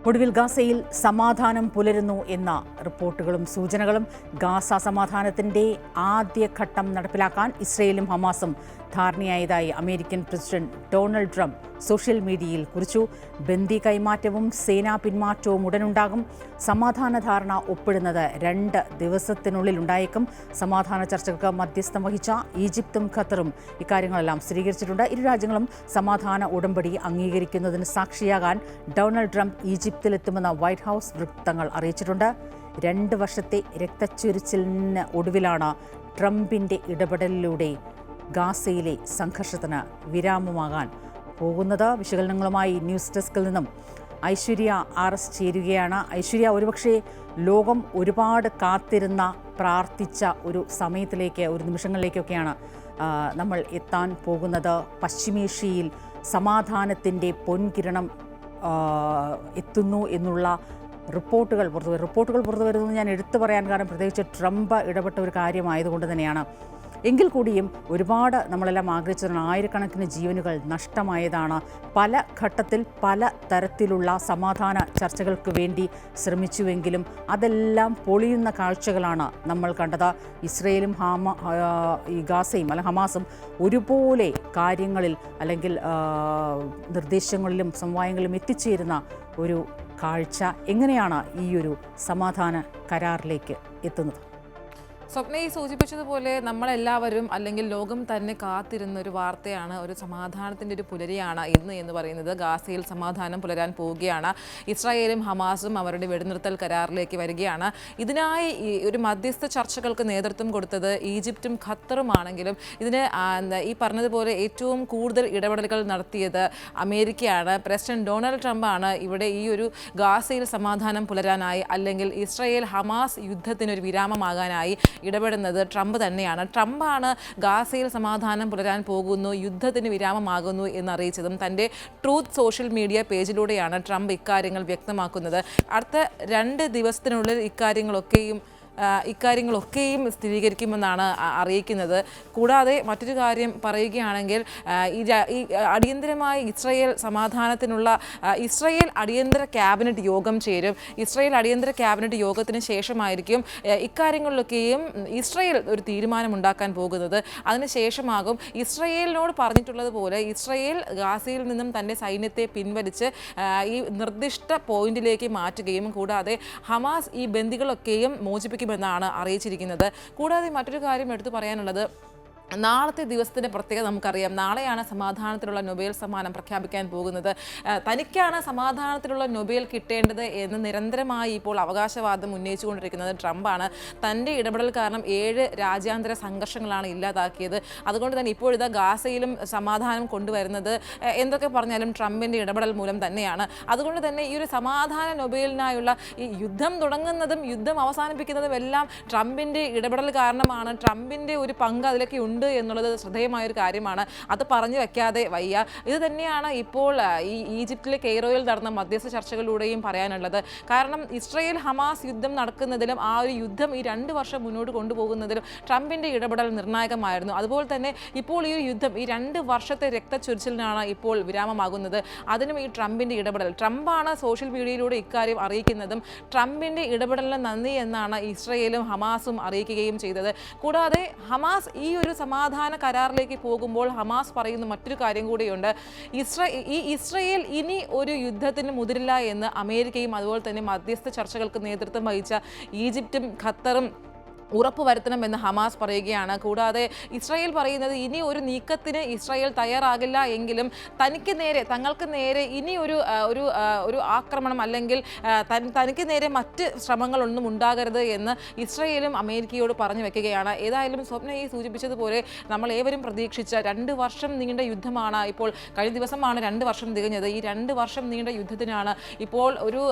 ഒടുവിൽ ഗാസയിൽ സമാധാനം പുലരുന്നു എന്ന റിപ്പോർട്ടുകളും സൂചനകളും. ഗാസ സമാധാനത്തിൻ്റെ ആദ്യഘട്ടം നടപ്പിലാക്കാൻ ഇസ്രയേലും ഹമാസും ധാരണയായതായി American president Donald Trump social മീഡിയയിൽ കുറിച്ചു. ബന്ദി കൈമാറ്റവും സേനാ പിന്മാറ്റവും ഉടനുണ്ടാകും. സമാധാന ധാരണ ഒപ്പിടുന്നത് 2 ദിവസത്തിനുള്ളിൽ ഉണ്ടായേക്കും. സമാധാന ചർച്ചകൾക്ക് മധ്യസ്ഥം വഹിച്ച ഈജിപ്തും ഖത്തറും ഇക്കാര്യങ്ങളെല്ലാം സ്ഥിരീകരിച്ചിട്ടുണ്ട്. ഇരു രാജ്യങ്ങളും സമാധാന ഉടമ്പടി അംഗീകരിക്കുന്നതിന് സാക്ഷിയാകാൻ ഡൊണാൾഡ് ട്രംപ് ഈജിപ്തിലെത്തുമെന്ന് വൈറ്റ് ഹൗസ് വൃത്തങ്ങൾ അറിയിച്ചിട്ടുണ്ട്. 2 വർഷത്തെ രക്തച്ചൊരിച്ചിലിന് ഒടുവിലാണ് ട്രംപിൻ്റെ ഇടപെടലിലൂടെ ഗാസയിലെ സംഘർഷത്തിന് വിരാമമാകാൻ പോകുന്നത്. വിശകലനങ്ങളുമായി ന്യൂസ് ഡെസ്കിൽ നിന്നും ഐശ്വര്യ RS ചേരുകയാണ്. ഐശ്വര്യ, ഒരുപക്ഷെ ലോകം ഒരുപാട് കാത്തിരുന്ന പ്രാർത്ഥിച്ച ഒരു സമയത്തിലേക്ക്, ഒരു നിമിഷങ്ങളിലേക്കൊക്കെയാണ് നമ്മൾ എത്താൻ പോകുന്നത്. പശ്ചിമേഷ്യയിൽ സമാധാനത്തിൻ്റെ പൊൻകിരണം എത്തുന്നു എന്നുള്ള റിപ്പോർട്ടുകൾ പുറത്തു വരുന്നത് ഞാൻ എടുത്തു പറയാൻ കാരണം പ്രത്യേകിച്ച് ട്രംപ് ഇടപെട്ട ഒരു കാര്യമായതുകൊണ്ട് തന്നെയാണ്. എങ്കിൽ കൂടിയും ഒരുപാട് നമ്മളെല്ലാം ആഗ്രഹിച്ചതാണ്. ആയിരക്കണക്കിന് ജീവനുകൾ നഷ്ടമായതാണ്. പല ഘട്ടത്തിൽ പല തരത്തിലുള്ള സമാധാന ചർച്ചകൾക്ക് വേണ്ടി ശ്രമിച്ചുവെങ്കിലും അതെല്ലാം പൊളിയുന്ന കാഴ്ചകളാണ് നമ്മൾ കണ്ടത്. ഇസ്രയേലും ഈ ഗാസയും ഹമാസും ഒരുപോലെ കാര്യങ്ങളിൽ അല്ലെങ്കിൽ നിർദ്ദേശങ്ങളിലും സമവായങ്ങളിലും എത്തിച്ചേരുന്ന ഒരു കാഴ്ച. എങ്ങനെയാണ് ഈ ഒരു സമാധാന കരാറിലേക്ക് എത്തുന്നത്? സ്വപ്നയെ സൂചിപ്പിച്ചതുപോലെ നമ്മളെല്ലാവരും അല്ലെങ്കിൽ ലോകം തന്നെ കാത്തിരുന്ന ഒരു വാർത്തയാണ്, ഒരു സമാധാനത്തിൻ്റെ ഒരു പുലരിയാണ് ഇന്ന് എന്ന് പറയുന്നത്. ഗാസയിൽ സമാധാനം പുലരാൻ പോവുകയാണ്. ഇസ്രായേലും ഹമാസും അവരുടെ വെടിനിർത്തൽ കരാറിലേക്ക് വരികയാണ്. ഇതിനായി ഒരു മധ്യസ്ഥ ചർച്ചകൾക്ക് നേതൃത്വം കൊടുത്തത് ഈജിപ്തും ഖത്തറുമാണെങ്കിലും ഇതിന് ഈ പറഞ്ഞതുപോലെ ഏറ്റവും കൂടുതൽ ഇടപെടലുകൾ നടത്തിയത് അമേരിക്കയാണ്. പ്രസിഡന്റ് ഡൊണാൾഡ് ട്രംപാണ് ഇവിടെ ഈ ഒരു ഗാസയിൽ സമാധാനം പുലരാനായി അല്ലെങ്കിൽ ഇസ്രായേൽ ഹമാസ് യുദ്ധത്തിനൊരു വിരാമമാകാനായി ഇടപെടുന്നത് ട്രംപ് തന്നെയാണ്. ട്രംപാണ് ഗാസയിൽ സമാധാനം പുലരാൻ പോകുന്നു, യുദ്ധത്തിന് വിരാമമാകുന്നു എന്നറിയിച്ചതും തൻ്റെ ട്രൂത്ത് സോഷ്യൽ മീഡിയ പേജിലൂടെയാണ് ട്രംപ് ഇക്കാര്യങ്ങൾ വ്യക്തമാക്കുന്നത്. അടുത്ത 2 ദിവസത്തിനുള്ളിൽ ഇക്കാര്യങ്ങളൊക്കെയും സ്ഥിരീകരിക്കുമെന്നാണ് അറിയിക്കുന്നത്. കൂടാതെ മറ്റൊരു കാര്യം പറയുകയാണെങ്കിൽ ഈ അടിയന്തരമായ ഇസ്രയേൽ അടിയന്തര ക്യാബിനറ്റ് യോഗം ചേരും. ഇസ്രയേൽ അടിയന്തര ക്യാബിനറ്റ് യോഗത്തിന് ശേഷമായിരിക്കും ഇക്കാര്യങ്ങളിലൊക്കെയും ഇസ്രയേൽ ഒരു തീരുമാനമുണ്ടാക്കാൻ പോകുന്നത്. അതിനുശേഷമാകും ഇസ്രയേലിനോട് പറഞ്ഞിട്ടുള്ളതുപോലെ ഇസ്രയേൽ ഗാസയിൽ നിന്നും തൻ്റെ സൈന്യത്തെ പിൻവലിച്ച് ഈ നിർദ്ദിഷ്ട പോയിന്റിലേക്ക് മാറ്റുകയും കൂടാതെ ഹമാസ് ഈ ബന്ദികളൊക്കെയും മോചിപ്പിക്കുമെന്നാണ് അറിയിച്ചിരിക്കുന്നത്. കൂടാതെ മറ്റൊരു കാര്യം എടുത്തു പറയാനുള്ളത്, നാളത്തെ ദിവസത്തിൻ്റെ പ്രത്യേകത നമുക്കറിയാം. നാളെയാണ് സമാധാനത്തിലുള്ള നൊബേൽ സമ്മാനം പ്രഖ്യാപിക്കാൻ പോകുന്നത്. തനിക്കാണ് സമാധാനത്തിലുള്ള നൊബേൽ കിട്ടേണ്ടത് എന്ന് നിരന്തരമായി ഇപ്പോൾ അവകാശവാദം ഉന്നയിച്ചുകൊണ്ടിരിക്കുന്നത് ട്രംപാണ്. തൻ്റെ ഇടപെടൽ കാരണം 7 രാജ്യാന്തര സംഘർഷങ്ങളാണ് ഇല്ലാതാക്കിയത്. അതുകൊണ്ട് തന്നെ ഇപ്പോഴിതാ ഗാസയിലും സമാധാനം കൊണ്ടുവരുന്നത് എന്തൊക്കെ പറഞ്ഞാലും ട്രംപിൻ്റെ ഇടപെടൽ മൂലം തന്നെയാണ്. അതുകൊണ്ട് തന്നെ ഈ ഒരു സമാധാന നൊബേലിനായുള്ള ഈ യുദ്ധം തുടങ്ങുന്നതും യുദ്ധം അവസാനിപ്പിക്കുന്നതും എല്ലാം ട്രംപിൻ്റെ ഇടപെടൽ കാരണമാണ്. ട്രംപിൻ്റെ ഒരു പങ്ക് അതിലേക്ക് ഉണ്ട് എന്നുള്ളത് ശ്രദ്ധേയമായൊരു കാര്യമാണ്. അത് പറഞ്ഞു വെക്കാതെ വയ്യ. ഇത് തന്നെയാണ് ഇപ്പോൾ ഈ ഈജിപ്തിലെ കെയ്റോയിൽ നടന്ന മധ്യസ്ഥ ചർച്ചകളിലൂടെയും പറയാനുള്ളത്. കാരണം ഇസ്രയേൽ ഹമാസ് യുദ്ധം നടക്കുന്നതിലും ആ ഒരു യുദ്ധം ഈ 2 വർഷം മുന്നോട്ട് കൊണ്ടുപോകുന്നതിലും ട്രംപിൻ്റെ ഇടപെടൽ നിർണായകമായിരുന്നു. അതുപോലെ തന്നെ ഇപ്പോൾ ഈ ഒരു യുദ്ധം ഈ 2 വർഷത്തെ രക്തച്ചൊരിച്ചിലിനാണ് ഇപ്പോൾ വിരാമമാകുന്നത്. അതിനും ഈ ട്രംപിൻ്റെ ഇടപെടൽ. ട്രംപാണ് സോഷ്യൽ മീഡിയയിലൂടെ ഇക്കാര്യം അറിയിക്കുന്നതും ട്രംപിൻ്റെ ഇടപെടലിന് നന്ദി എന്നാണ് ഇസ്രയേലും ഹമാസും അറിയിക്കുകയും ചെയ്തത്. കൂടാതെ ഹമാസ് ഈ ഒരു സമാധാന കരാറിലേക്ക് പോകുമ്പോൾ ഹമാസ് പറയുന്ന മറ്റൊരു കാര്യം കൂടിയുണ്ട്. ഇസ്രയേൽ ഇനി ഒരു യുദ്ധത്തിന് മുതിരില്ല എന്ന് അമേരിക്കയും അതുപോലെ തന്നെ മധ്യസ്ഥ ചർച്ചകൾക്ക് നേതൃത്വം വഹിച്ച ഈജിപ്തും ഖത്തറും ഉറപ്പുവരുത്തണമെന്ന് ഹമാസ് പറയുകയാണ്. കൂടാതെ ഇസ്രായേൽ പറയുന്നത് ഇനി ഒരു നീക്കത്തിന് ഇസ്രായേൽ തയ്യാറാകില്ല എങ്കിലും തങ്ങൾക്ക് നേരെ ഇനി ഒരു ആക്രമണം അല്ലെങ്കിൽ തനിക്ക് നേരെ മറ്റ് ശ്രമങ്ങളൊന്നും ഉണ്ടാകരുത് എന്ന് ഇസ്രായേലും അമേരിക്കയോട് പറഞ്ഞു വെക്കുകയാണ്. ഏതായാലും സ്വപ്നയെ സൂചിപ്പിച്ചതുപോലെ നമ്മൾ ഏവരും പ്രതീക്ഷിച്ച 2 വർഷം നീണ്ട യുദ്ധമാണ് ഇപ്പോൾ. കഴിഞ്ഞ ദിവസമാണ് 2 വർഷം തികഞ്ഞത്. ഈ 2 വർഷം നീണ്ട യുദ്ധത്തിനാണ് ഇപ്പോൾ ഒരു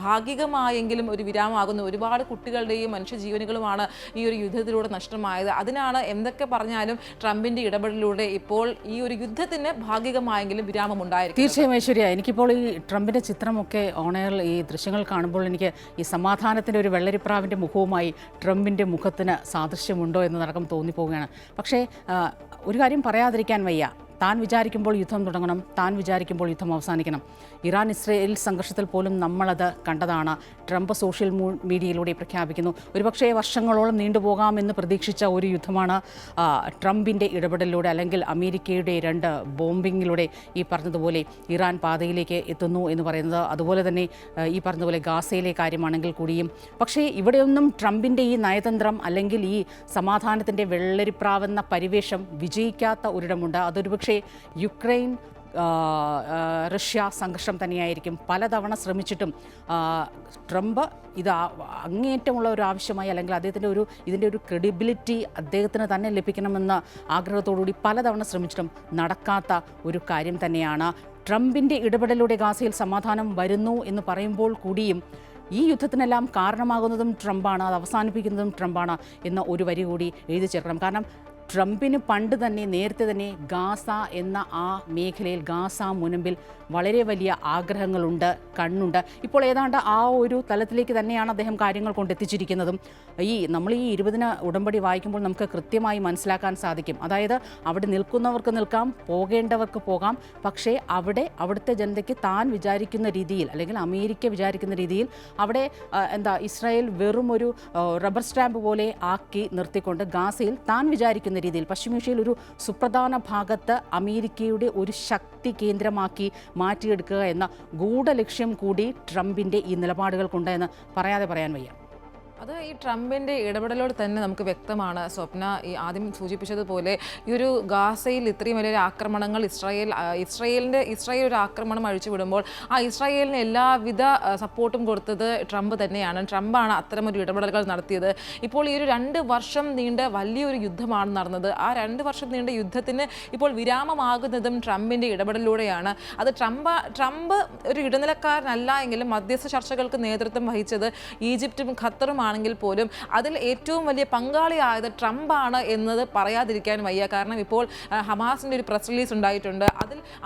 ഭാഗികമായെങ്കിലും ഒരു വിരാമമാകുന്നു. ഒരുപാട് കുട്ടികളുടെയും മനുഷ്യജീവനുകളുമാണ് ഈ ഒരു യുദ്ധത്തിലൂടെ നഷ്ടമായത്. അതിനാണ് എന്തൊക്കെ പറഞ്ഞാലും ട്രംപിൻ്റെ ഇടപെടലിലൂടെ ഇപ്പോൾ ഈ ഒരു യുദ്ധത്തിന് ഭാഗികമായെങ്കിലും വിരാമം ഉണ്ടായിരിക്കും. തീർച്ചയായും ഐശ്വര്യ, എനിക്കിപ്പോൾ ഈ ട്രംപിൻ്റെ ചിത്രമൊക്കെ ഓണയറിൽ ഈ ദൃശ്യങ്ങൾ കാണുമ്പോൾ എനിക്ക് ഈ സമാധാനത്തിൻ്റെ ഒരു വെള്ളരിപ്രാവിൻ്റെ മുഖവുമായി ട്രംപിൻ്റെ മുഖത്തിന് സാദൃശ്യമുണ്ടോ എന്ന് നടക്കം തോന്നിപ്പോവുകയാണ്. പക്ഷേ ഒരു കാര്യം പറയാതിരിക്കാൻ വയ്യ, താൻ വിചാരിക്കുമ്പോൾ യുദ്ധം തുടങ്ങണം, താൻ വിചാരിക്കുമ്പോൾ യുദ്ധം അവസാനിക്കണം. ഇറാൻ ഇസ്രയേൽ സംഘർഷത്തിൽ പോലും നമ്മളത് കണ്ടതാണ്. ട്രംപ് സോഷ്യൽ മീഡിയയിലൂടെ പ്രഖ്യാപിക്കുന്നു. ഒരുപക്ഷേ വർഷങ്ങളോളം നീണ്ടുപോകാമെന്ന് പ്രതീക്ഷിച്ച ഒരു യുദ്ധമാണ് ട്രംപിൻ്റെ ഇടപെടലിലൂടെ അല്ലെങ്കിൽ അമേരിക്കയുടെ 2 ബോംബിങ്ങിലൂടെ ഈ പറഞ്ഞതുപോലെ ഇറാൻ പാതയിലേക്ക് എത്തുന്നു എന്ന് പറയുന്നത്. അതുപോലെ തന്നെ ഈ പറഞ്ഞതുപോലെ ഗാസയിലെ കാര്യമാണെങ്കിൽ കൂടിയും. പക്ഷേ ഇവിടെയൊന്നും ട്രംപിൻ്റെ ഈ നയതന്ത്രം അല്ലെങ്കിൽ ഈ സമാധാനത്തിൻ്റെ വെള്ളരിപ്രാവെന്ന പരിവേഷം വിജയിക്കാത്ത ഒരിടമുണ്ട്. അതൊരുപക്ഷേ യുക്രൈൻ റഷ്യ സംഘർഷം തന്നെയായിരിക്കും. പലതവണ ശ്രമിച്ചിട്ടും ട്രംപ് ഇത് അങ്ങേയറ്റമുള്ള ഒരു ആവശ്യമായി അല്ലെങ്കിൽ ഇതിൻ്റെ ഒരു ക്രെഡിബിലിറ്റി അദ്ദേഹത്തിന് തന്നെ ലഭിക്കണമെന്ന ആഗ്രഹത്തോടുകൂടി പലതവണ ശ്രമിച്ചിട്ടും നടക്കാത്ത ഒരു കാര്യം തന്നെയാണ്. ട്രംപിൻ്റെ ഇടപെടലിലൂടെ ഗാസയിൽ സമാധാനം വരുന്നു എന്ന് പറയുമ്പോൾ കൂടിയും ഈ യുദ്ധത്തിനെല്ലാം കാരണമാകുന്നതും ട്രംപാണ്, അത് അവസാനിപ്പിക്കുന്നതും ട്രംപാണ് എന്ന ഒരു വരി കൂടി എഴുതി ചേർക്കണം. കാരണം ട്രംപിന് നേരത്തെ തന്നെ ഗാസ എന്ന ആ മേഖലയിൽ ഗാസ മുനമ്പിൽ വളരെ വലിയ ആഗ്രഹങ്ങളുണ്ട്, കണ്ണുണ്ട്. ഇപ്പോൾ ഏതാണ്ട് ആ ഒരു തലത്തിലേക്ക് തന്നെയാണ് അദ്ദേഹം കാര്യങ്ങൾ കൊണ്ടെത്തിച്ചിരിക്കുന്നതും. നമ്മൾ ഈ 20 ഉടമ്പടി വായിക്കുമ്പോൾ നമുക്ക് കൃത്യമായി മനസ്സിലാക്കാൻ സാധിക്കും. അതായത് അവിടെ നിൽക്കുന്നവർക്ക് നിൽക്കാം, പോകേണ്ടവർക്ക് പോകാം, പക്ഷേ അവിടുത്തെ ജനതയ്ക്ക് താൻ വിചാരിക്കുന്ന രീതിയിൽ അല്ലെങ്കിൽ അമേരിക്ക വിചാരിക്കുന്ന രീതിയിൽ അവിടെ ഇസ്രായേൽ വെറും ഒരു റബ്ബർ സ്റ്റാമ്പ് പോലെ ആക്കി നിർത്തിക്കൊണ്ട് ഗാസയിൽ താൻ വിചാരിക്കുന്ന രീതിയിൽ പശ്ചിമേഷ്യയിൽ ഒരു സുപ്രധാന ഭാഗത്ത് അമേരിക്കയുടെ ഒരു ശക്തി കേന്ദ്രമാക്കി മാറ്റിയെടുക്കുക എന്ന ഗൂഢലക്ഷ്യം കൂടി ട്രംപിൻ്റെ ഈ നിലപാടുകൾക്കുണ്ട് എന്ന് പറയാതെ പറയാൻ വയ്യ. അത് ഈ ട്രംപിൻ്റെ ഇടപെടലോട് തന്നെ നമുക്ക് വ്യക്തമാണ്. സ്വപ്ന ഈ ആദ്യം സൂചിപ്പിച്ചതുപോലെ ഈ ഒരു ഗാസയിൽ ഇത്രയും വലിയൊരു ആക്രമണങ്ങൾ ഇസ്രായേൽ ഒരു ആക്രമണം അഴിച്ചുവിടുമ്പോൾ ആ ഇസ്രായേലിന് എല്ലാവിധ സപ്പോർട്ടും കൊടുത്തത് ട്രംപ് തന്നെയാണ്. ട്രംപാണ് അത്തരമൊരു ഇടപെടലുകൾ നടത്തിയത്. ഇപ്പോൾ ഈ ഒരു 2 വർഷം നീണ്ട വലിയൊരു യുദ്ധമാണ് നടന്നത്. ആ 2 വർഷം നീണ്ട യുദ്ധത്തിന് ഇപ്പോൾ വിരാമമാകുന്നതും ട്രംപിൻ്റെ ഇടപെടലിലൂടെയാണ്. അത് ട്രംപ് ഒരു ഇടനിലക്കാരനല്ല എങ്കിലും മധ്യസ്ഥ ചർച്ചകൾക്ക് നേതൃത്വം വഹിച്ചത് ഈജിപ്തും ഖത്തറും ആണെങ്കിൽ പോലും അതിൽ ഏറ്റവും വലിയ പങ്കാളിയായത് ട്രംപാണ് എന്നത് പറയാതിരിക്കാൻ വയ്യ. കാരണം ഇപ്പോൾ ഹമാസിൻ്റെ ഒരു പ്രസ് റിലീസ് ഉണ്ടായിട്ടുണ്ട്.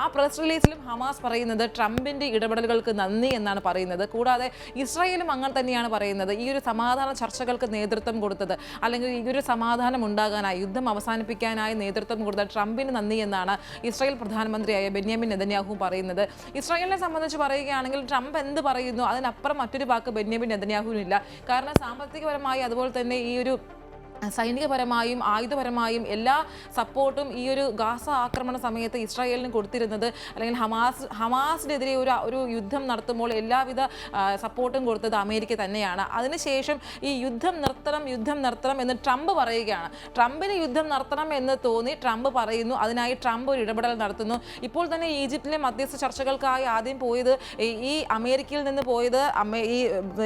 ആ പ്രസ് റിലീസിലും ഹമാസ് പറയുന്നത് ട്രംപിൻ്റെ ഇടപെടലുകൾക്ക് നന്ദി എന്നാണ് പറയുന്നത്. കൂടാതെ ഇസ്രായേലും അങ്ങനെ തന്നെയാണ് പറയുന്നത്. ഈ ഒരു സമാധാന ചർച്ചകൾക്ക് നേതൃത്വം കൊടുത്തത് അല്ലെങ്കിൽ ഈ ഒരു സമാധാനം ഉണ്ടാകാനായി യുദ്ധം അവസാനിപ്പിക്കാനായി നേതൃത്വം കൊടുത്ത ട്രംപിന് നന്ദി എന്നാണ് ഇസ്രായേൽ പ്രധാനമന്ത്രിയായ ബെന്യാമിൻ നെതന്യാഹു പറയുന്നത്. ഇസ്രായേലിനെ സംബന്ധിച്ച് പറയുകയാണെങ്കിൽ ട്രംപ് എന്ത് പറയുന്നു അതിനപ്പുറം മറ്റൊരു വാക്ക് ബെന്യാമിൻ നെതന്യാഹുവിനില്ല. കാരണം സാമ്പത്തികപരമായി അതുപോലെ തന്നെ ഈ ഒരു സൈനികപരമായും ആയുധപരമായും എല്ലാ സപ്പോർട്ടും ഈ ഒരു ഗാസ ആക്രമണ സമയത്ത് ഇസ്രായേലിന് കൊടുത്തിരുന്നത് അല്ലെങ്കിൽ ഹമാസിനെതിരെ ഒരു യുദ്ധം നടത്തുമ്പോൾ എല്ലാവിധ സപ്പോർട്ടും കൊടുത്തത് അമേരിക്ക തന്നെയാണ്. അതിനുശേഷം ഈ യുദ്ധം നിർത്തണം എന്ന് ട്രംപ് പറയുകയാണ്. ട്രംപിന് യുദ്ധം നടത്തണം എന്ന് തോന്നി ട്രംപ് പറയുന്നു. അതിനായി ട്രംപ് ഒരു ഇടപെടൽ നടത്തുന്നു. ഇപ്പോൾ തന്നെ ഈജിപ്തിലെ മധ്യസ്ഥ ചർച്ചകൾക്കായി ആദ്യം പോയത് ഈ അമേരിക്കയിൽ നിന്ന് പോയത്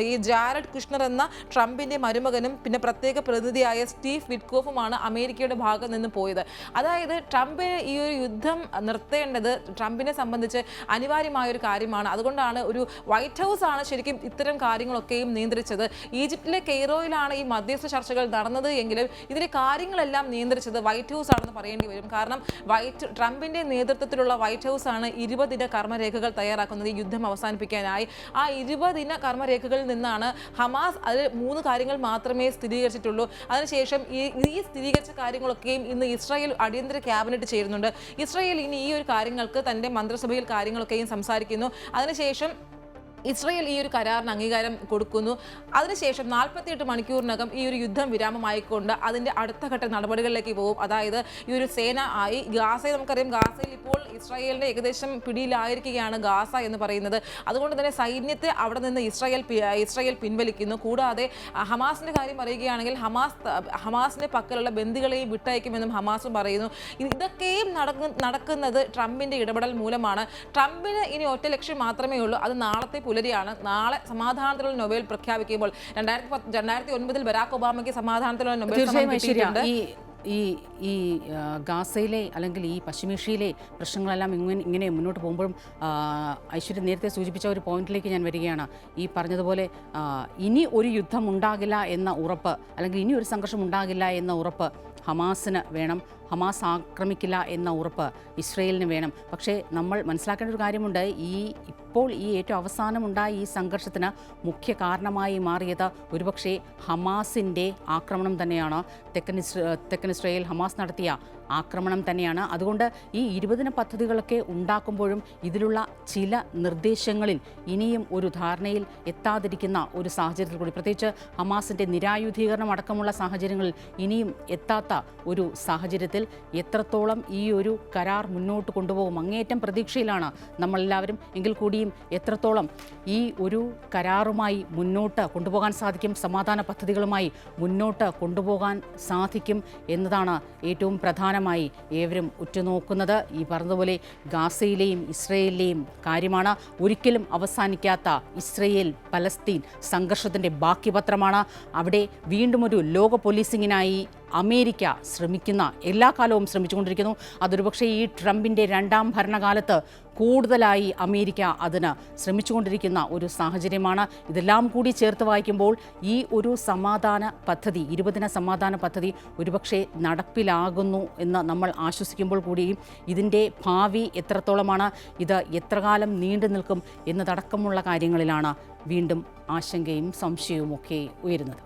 ഈ ജാരഡ് കുഷ്ണർ എന്ന ട്രംപിൻ്റെ മരുമകനും പിന്നെ പ്രത്യേക പ്രതിനിധിയായ സ്റ്റീവ് വിറ്റ്കോഫുമാണ് അമേരിക്കയുടെ ഭാഗത്ത് നിന്ന് പോയത്. അതായത് ട്രംപിന് ഈ ഒരു യുദ്ധം നിർത്തേണ്ടത് ട്രംപിനെ സംബന്ധിച്ച് അനിവാര്യമായ ഒരു കാര്യമാണ്. അതുകൊണ്ടാണ് ഒരു വൈറ്റ് ഹൗസ് ആണ് ശരിക്കും ഇത്തരം കാര്യങ്ങളൊക്കെയും നിയന്ത്രിച്ചത്. ഈജിപ്തിലെ കെയ്റോയിലാണ് ഈ മധ്യസ്ഥ ചർച്ചകൾ നടന്നത് എങ്കിലും ഇതിലെ കാര്യങ്ങളെല്ലാം നിയന്ത്രിച്ചത് വൈറ്റ് ഹൗസ് ആണെന്ന് പറയേണ്ടി വരും. കാരണം ട്രംപിന്റെ നേതൃത്വത്തിലുള്ള വൈറ്റ് ഹൗസ് ആണ് 20 ദിന കർമ്മരേഖകൾ തയ്യാറാക്കുന്നത് ഈ യുദ്ധം അവസാനിപ്പിക്കാനായി. ആ 20 ദിന കർമ്മരേഖകളിൽ നിന്നാണ് ഹമാസ് അതിൽ 3 കാര്യങ്ങൾ മാത്രമേ സ്ഥിരീകരിച്ചിട്ടുള്ളൂ. ശേഷം ഈ സ്ഥിരീകരിച്ച കാര്യങ്ങളൊക്കെയും ഇന്ന് ഇസ്രായേൽ അടിയന്തര ക്യാബിനറ്റ് ചേരുന്നുണ്ട്. ഇസ്രായേൽ ഇനി ഈ ഒരു കാര്യങ്ങൾക്ക് തൻ്റെ മന്ത്രിസഭയിൽ കാര്യങ്ങളൊക്കെയും സംസാരിക്കുന്നു. അതിനുശേഷം ഇസ്രായേൽ ഈ ഒരു കരാറിന് അംഗീകാരം കൊടുക്കുന്നു. അതിനുശേഷം 48 മണിക്കൂറിനകം ഈ ഒരു യുദ്ധം വിരാമമായിക്കൊണ്ട് അതിൻ്റെ അടുത്ത ഘട്ട നടപടികളിലേക്ക് പോകും. അതായത് ഈ ഒരു സേന ആയി ഗാസയിൽ നമുക്കറിയാം, ഗാസയിൽ ഇപ്പോൾ ഇസ്രായേലിൻ്റെ ഏകദേശം പിടിയിലായിരിക്കുകയാണ് ഗാസ എന്ന് പറയുന്നത്. അതുകൊണ്ട് തന്നെ സൈന്യത്തെ അവിടെ നിന്ന് ഇസ്രായേൽ പിൻവലിക്കുന്നു. കൂടാതെ ഹമാസിൻ്റെ കാര്യം പറയുകയാണെങ്കിൽ ഹമാസിൻ്റെ പക്കലുള്ള ബന്ദികളെയും വിട്ടയക്കുമെന്നും ഹമാസും പറയുന്നു. ഇതൊക്കെയും നടക്കുന്നത് ട്രംപിൻ്റെ ഇടപെടൽ മൂലമാണ്. ട്രംപിന് ഇനി ഒറ്റ ലക്ഷ്യം മാത്രമേ ഉള്ളൂ, അത് നാളത്തെ പുലരിയാണ്. നാളെ സമാധാനത്തിലുള്ള നൊബേൽ പ്രഖ്യാപിക്കുമ്പോൾ 2009 ബരാക് ഒബാമയ്ക്ക് സമാധാനത്തിലുള്ള നൊബേൽ കിട്ടിയിട്ടുണ്ട്. ഈ ഗാസയിലെ അല്ലെങ്കിൽ ഈ പശ്ചിമേഷ്യയിലെ പ്രശ്നങ്ങളെല്ലാം ഇങ്ങനെ മുന്നോട്ട് പോകുമ്പോഴും ഐശ്വര്യ നേരത്തെ സൂചിപ്പിച്ച ഒരു പോയിന്റിലേക്ക് ഞാൻ വരികയാണ്. ഈ പറഞ്ഞതുപോലെ ഇനി ഒരു യുദ്ധം ഉണ്ടാകില്ല എന്ന ഉറപ്പ് അല്ലെങ്കിൽ ഇനി ഒരു സംഘർഷം ഉണ്ടാകില്ല എന്ന ഉറപ്പ് ഹമാസിന് വേണം. ഹമാസ് ആക്രമിക്കില്ല എന്ന ഉറപ്പ് ഇസ്രയേലിന് വേണം. പക്ഷേ നമ്മൾ മനസ്സിലാക്കേണ്ട ഒരു കാര്യമുണ്ട്, ഇപ്പോൾ ഏറ്റവും അവസാനമുണ്ടായ ഈ സംഘർഷത്തിന് മുഖ്യ കാരണമായി മാറിയത് ഒരുപക്ഷെ ഹമാസിൻ്റെ ആക്രമണം തന്നെയാണ്. തെക്കൻ ഇസ്രയേൽ ഹമാസ് നടത്തിയ ആക്രമണം തന്നെയാണ്. അതുകൊണ്ട് ഈ 20 പദ്ധതികളൊക്കെ ഉണ്ടാക്കുമ്പോഴും ഇതിലുള്ള ചില നിർദ്ദേശങ്ങളിൽ ഇനിയും ഒരു ധാരണയിൽ എത്താതിരിക്കുന്ന ഒരു സാഹചര്യത്തിൽ കൂടി, പ്രത്യേകിച്ച് ഹമാസിൻ്റെ നിരായുധീകരണം അടക്കമുള്ള സാഹചര്യങ്ങളിൽ ഇനിയും എത്താത്ത ഒരു സാഹചര്യത്തിൽ എത്രത്തോളം ഈ ഒരു കരാർ മുന്നോട്ട് കൊണ്ടുപോകും, അങ്ങേയറ്റം പ്രതീക്ഷയിലാണ് നമ്മളെല്ലാവരും. എങ്കിൽ കൂടിയും എത്രത്തോളം ഈ ഒരു കരാറുമായി മുന്നോട്ട് കൊണ്ടുപോകാൻ സാധിക്കും, സമാധാന പദ്ധതികളുമായി മുന്നോട്ട് കൊണ്ടുപോകാൻ സാധിക്കും എന്നതാണ് ഏറ്റവും പ്രധാനമായി ഏവരും ഉറ്റുനോക്കുന്നത്. ഈ പറഞ്ഞതുപോലെ ഗാസയിലെയും ഇസ്രയേലിലെയും കാര്യമാണ്. ഒരിക്കലും അവസാനിക്കാത്ത ഇസ്രയേൽ പലസ്തീൻ സംഘർഷത്തിൻ്റെ ബാക്കി പത്രമാണ്. അവിടെ വീണ്ടും ഒരു ലോക പോലീസിങ്ങിനായി അമേരിക്ക എല്ലാ കാലവും ശ്രമിച്ചുകൊണ്ടിരിക്കുന്നു. അതൊരുപക്ഷെ ഈ ട്രംപിൻ്റെ 2ാം ഭരണകാലത്ത് കൂടുതലായി അമേരിക്ക അതിന് ശ്രമിച്ചുകൊണ്ടിരിക്കുന്ന ഒരു സാഹചര്യമാണ്. ഇതെല്ലാം കൂടി ചേർത്ത് വായിക്കുമ്പോൾ ഈ ഒരു സമാധാന പദ്ധതി, 20 സമാധാന പദ്ധതി ഒരുപക്ഷെ നടപ്പിലാകുന്നു എന്ന് നമ്മൾ ആശ്വസിക്കുമ്പോൾ കൂടി ഇതിൻ്റെ ഭാവി എത്രത്തോളമാണ്, ഇത് എത്ര കാലം നീണ്ടു നിൽക്കും എന്നതടക്കമുള്ള കാര്യങ്ങളിലാണ് വീണ്ടും ആശങ്കയും സംശയവും ഒക്കെ ഉയരുന്നത്.